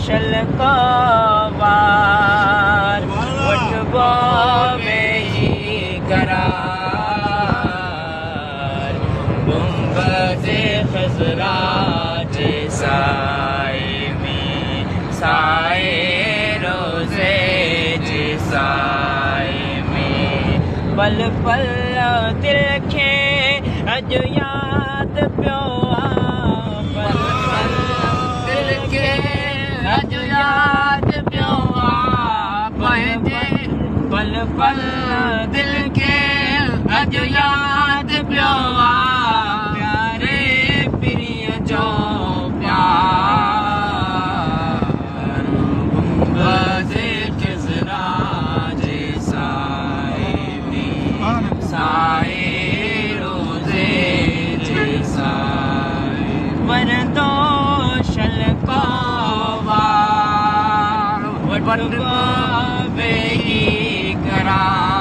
शलकावार वठबो वेही करार गुंबज़े ख़ज़रा जे साए में साए रोज़े जे साए में पल पल दिल खे अॼु यादि पियो पल पल दिल खे अॼु यादि पियो पंहिंजे पल पल दिल खे अॼु यादि पियो प्यारे पीरीअ जो प्यार गुंबज़े ख़ज़रा जे साए में साए रोज़े जे साए वरंदो शलकावार वठबो वेही करार